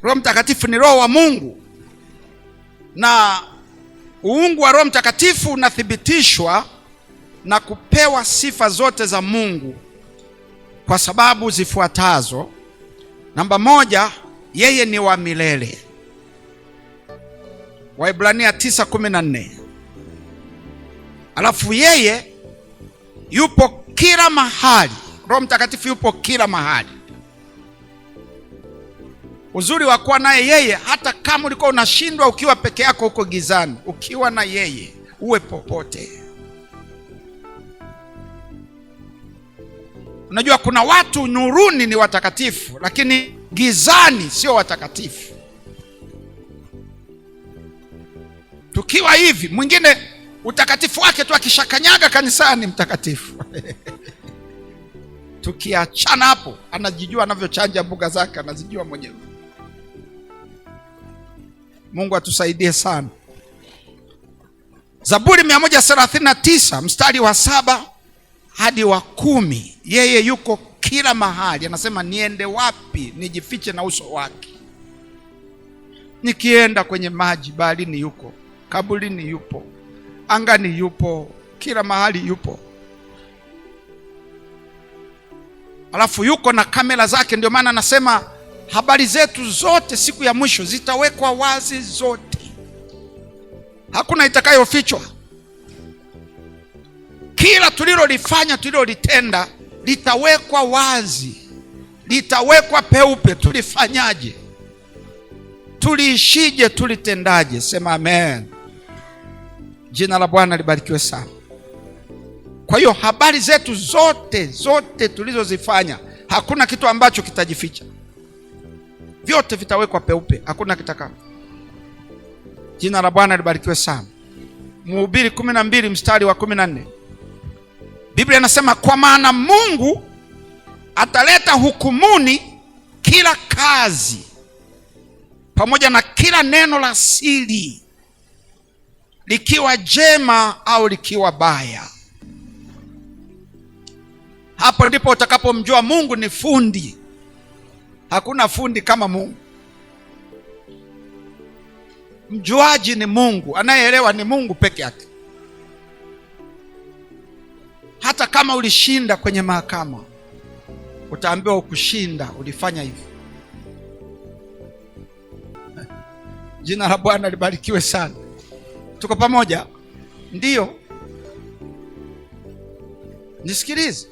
Roho Mtakatifu ni Roho wa Mungu, na uungu wa Roho Mtakatifu unathibitishwa na kupewa sifa zote za Mungu kwa sababu zifuatazo. Namba moja, yeye ni wa milele. Waebrania 9:14. Alafu yeye yupo kila mahali. Roho Mtakatifu yupo kila mahali. Uzuri wa kuwa naye yeye, hata kama ulikuwa unashindwa ukiwa peke yako huko gizani, ukiwa na yeye uwe popote. Unajua kuna watu nuruni ni watakatifu, lakini gizani sio watakatifu. Tukiwa hivi, mwingine utakatifu wake tu akishakanyaga kanisani mtakatifu. Tukiachana hapo, anajijua anavyochanja mbuga zake, anazijua mwenyewe. Mungu atusaidie sana. Zaburi 139 mstari wa 7 hadi wa 10. Yeye yuko kila mahali. Anasema niende wapi nijifiche na uso wake? Nikienda kwenye maji, baharini yuko, kaburini yupo, angani yupo, kila mahali yupo. Alafu yuko na kamera zake. Ndio maana anasema habari zetu zote siku ya mwisho zitawekwa wazi zote, hakuna itakayofichwa. Kila tulilolifanya, tulilolitenda litawekwa wazi, litawekwa peupe. Tulifanyaje? Tuliishije? Tulitendaje? Sema amen. Jina la Bwana libarikiwe sana. Kwa hiyo habari zetu zote tulizozifanya, hakuna kitu ambacho kitajificha. Vyote vitawekwa peupe, hakuna kitaka. Jina la Bwana libarikiwe sana. Mhubiri 12 mstari wa 14. Biblia inasema kwa maana Mungu ataleta hukumuni kila kazi pamoja na kila neno la siri, likiwa jema au likiwa baya. Hapo ndipo utakapomjua Mungu ni fundi. Hakuna fundi kama Mungu. Mjuaji ni Mungu, anayeelewa ni Mungu peke yake. Hata kama ulishinda kwenye mahakama, utaambiwa ukushinda, ulifanya hivi. Jina la Bwana libarikiwe sana. Tuko pamoja? Ndiyo. Nisikilize.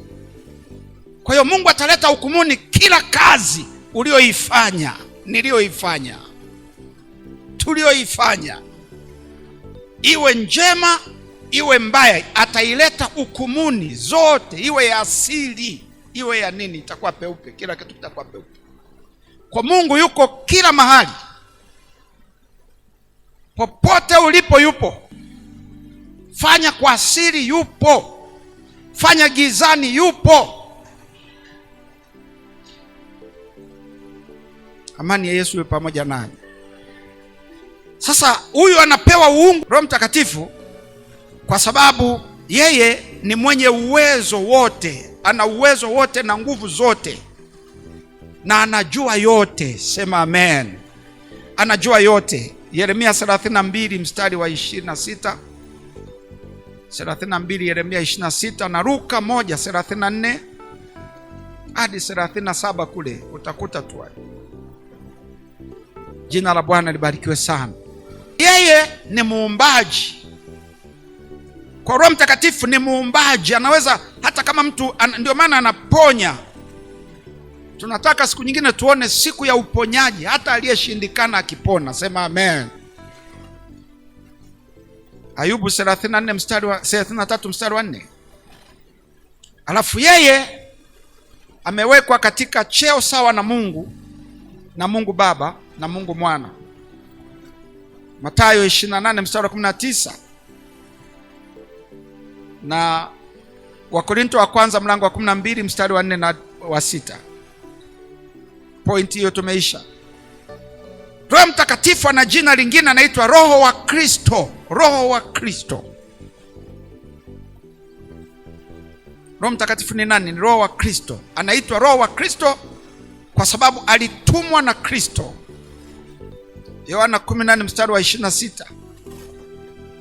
Kwa hiyo Mungu ataleta hukumuni kila kazi ulioifanya, nilioifanya, tulioifanya, iwe njema iwe mbaya, ataileta hukumuni zote, iwe ya asili iwe ya nini, itakuwa peupe. Kila kitu kitakuwa peupe. Kwa Mungu yuko kila mahali, popote ulipo yupo. Fanya kwa asili yupo, fanya gizani yupo. Amani ya Yesu iwe pamoja nanyi. Sasa huyu anapewa uungu Roho Mtakatifu kwa sababu yeye ni mwenye uwezo wote, ana uwezo wote na nguvu zote, na anajua yote. Sema amen. Anajua yote. Yeremia 32 mstari wa 26, 32 Yeremia 26, na Luka 1:34 hadi 37 kule utakuta tu. Jina la Bwana libarikiwe sana. Yeye ni muumbaji. Kwa Roho Mtakatifu ni muumbaji, anaweza hata kama mtu ndio maana anaponya. Tunataka siku nyingine tuone siku ya uponyaji, hata aliyeshindikana akipona. Sema amen. Ayubu 34 mstari wa 33 mstari wa 4. Alafu yeye amewekwa katika cheo sawa na Mungu, na Mungu Baba na Mungu Mwana. Mathayo 28 mstari wa 19 na Wakorinto wa kwanza mlango wa 12 mstari wa 4 na wa 6. Point hiyo tumeisha. Roho Mtakatifu ana jina lingine, anaitwa Roho wa Kristo. Roho wa Kristo. Roho Mtakatifu ni nani? Ni Roho wa Kristo. Anaitwa Roho wa Kristo kwa sababu alitumwa na Kristo Yohana 14 mstari wa 26.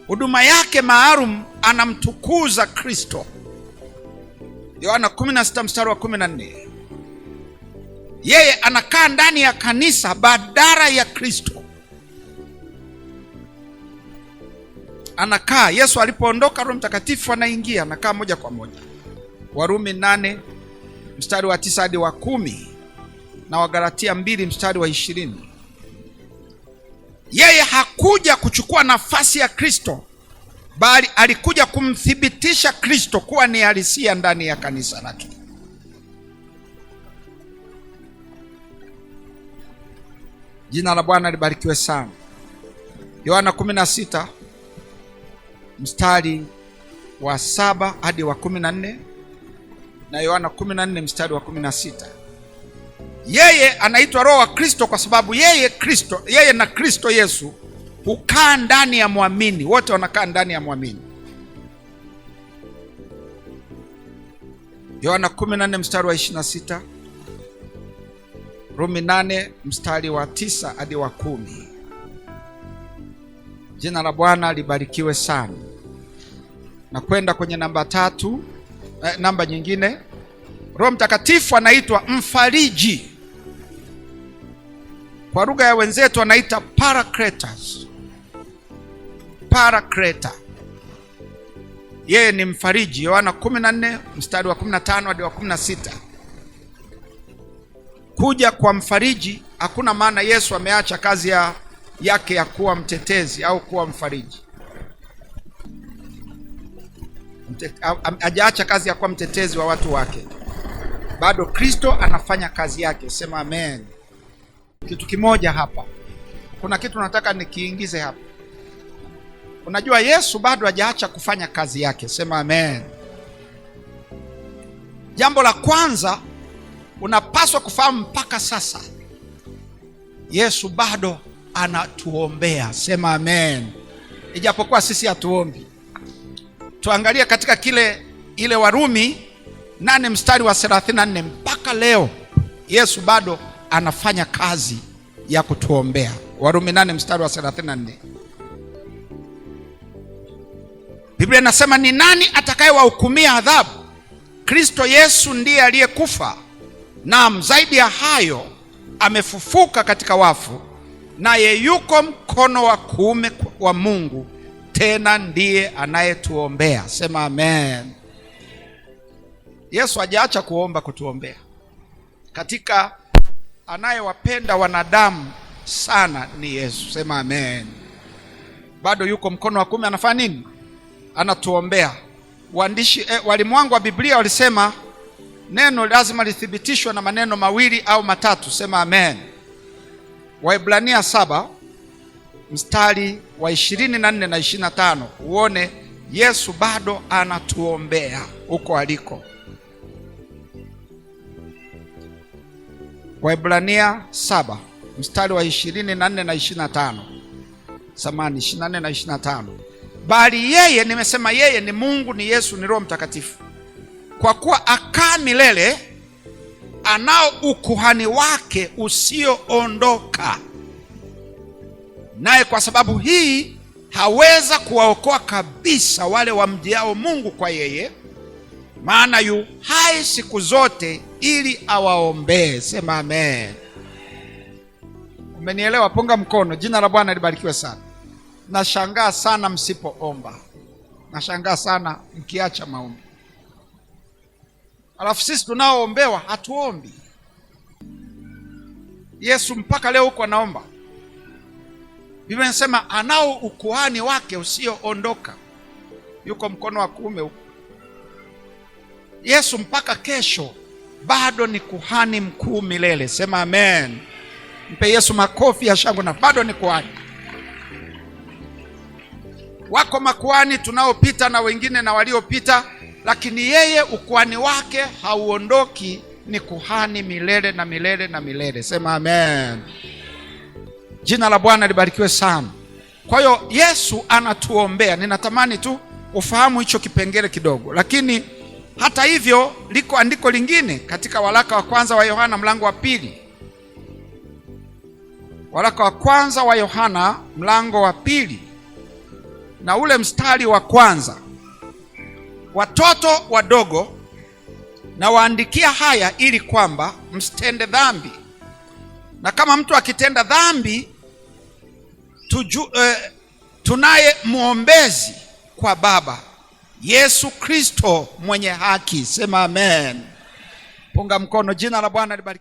Huduma yake maalum, anamtukuza Kristo. Yohana 16 mstari wa 14. Yeye anakaa ndani ya kanisa badala ya Kristo. Anakaa. Yesu alipoondoka, Roho Mtakatifu anaingia, anakaa moja kwa moja. Warumi 8 mstari wa 9 hadi wa 10 na Wagalatia 2 mstari wa 20. Yeye hakuja kuchukua nafasi ya Kristo, bali alikuja kumthibitisha Kristo kuwa ni halisia ndani ya kanisa lake. Jina la Bwana libarikiwe sana. Yohana 16 mstari wa 7 hadi wa 14 na Yohana 14 mstari wa 16. Yeye anaitwa Roho wa Kristo kwa sababu yeye na Kristo Yesu hukaa ndani ya muamini. Wote wanakaa ndani ya muamini. Yohana 14 mstari wa 26, Rumi 8 mstari wa 9 hadi wa 10. Jina la Bwana libarikiwe sana. Na kwenda kwenye namba 3, namba nyingine. Roho Mtakatifu anaitwa mfariji. Kwa lugha ya wenzetu anaita Parakletos. Parakleta. Yeye ni mfariji. Yohana 14 mstari wa 15 hadi wa 16. Kuja kwa mfariji, hakuna maana Yesu ameacha kazi yake ya kuwa mtetezi au kuwa mfariji. Hajaacha kazi ya kuwa mtetezi wa watu wake. Bado Kristo anafanya kazi yake. Sema amen. Kitu kimoja hapa, kuna kitu nataka nikiingize hapa. Unajua Yesu bado hajaacha kufanya kazi yake. Sema amen. Jambo la kwanza unapaswa kufahamu, mpaka sasa Yesu bado anatuombea. Sema amen. Ijapokuwa sisi hatuombi. Tuangalie katika ile Warumi 8 mstari wa 34. Mpaka leo Yesu bado anafanya kazi ya kutuombea. Warumi 8 mstari wa 34. Biblia inasema, ni nani atakayewahukumia adhabu? Kristo Yesu ndiye aliyekufa, naam, zaidi ya hayo amefufuka katika wafu, naye yuko mkono wa kuume wa Mungu, tena ndiye anayetuombea. Sema amen. Yesu hajaacha kuomba, kutuombea. Katika anayewapenda wanadamu sana ni Yesu. Sema amen. Bado yuko mkono wa kuume, anafanya nini? Anatuombea. Walimu wangu wa Biblia walisema neno lazima lithibitishwe na maneno mawili au matatu. Sema amen. Waebrania 7 mstari wa 24 na 25. Uone Yesu bado anatuombea huko aliko. Waebrania 7 mstari wa 24 na 25. Samani 24 na 25. Bali yeye, nimesema yeye ni Mungu, ni Yesu, ni Roho Mtakatifu, kwa kuwa akaa milele, anao ukuhani wake usioondoka, naye kwa sababu hii haweza kuwaokoa kabisa wale wamjiao Mungu kwa yeye, maana yu hai siku zote ili awaombee. Sema amen. Umenielewa? Punga mkono. Jina la Bwana libarikiwe sana. Nashangaa sana msipoomba. Nashangaa sana mkiacha maombi. Alafu sisi tunaoombewa hatuombi. Yesu mpaka leo huko anaomba. Biblia inasema anao ukuhani wake usioondoka, yuko mkono wa kuume huko. Yesu mpaka kesho bado ni kuhani mkuu milele. Sema amen. Mpe Yesu makofi ya shangwe. Na bado ni kuhani. Wako makuhani tunaopita na wengine na waliopita, lakini yeye ukuhani wake hauondoki, ni kuhani milele na milele na milele. Sema amen. Jina la Bwana libarikiwe sana. Kwa hiyo Yesu anatuombea. Ninatamani tu ufahamu hicho kipengele kidogo. Lakini hata hivyo liko andiko lingine katika waraka wa kwanza wa Yohana mlango wa 2. Waraka wa kwanza wa Yohana mlango wa 2 na ule mstari wa 1. Watoto wadogo, na waandikia haya ili kwamba msitende dhambi, na kama mtu akitenda dhambi tunaye mwombezi kwa Baba, Yesu Kristo mwenye haki. Sema amen. Punga mkono. Jina la Bwana libarikiwe.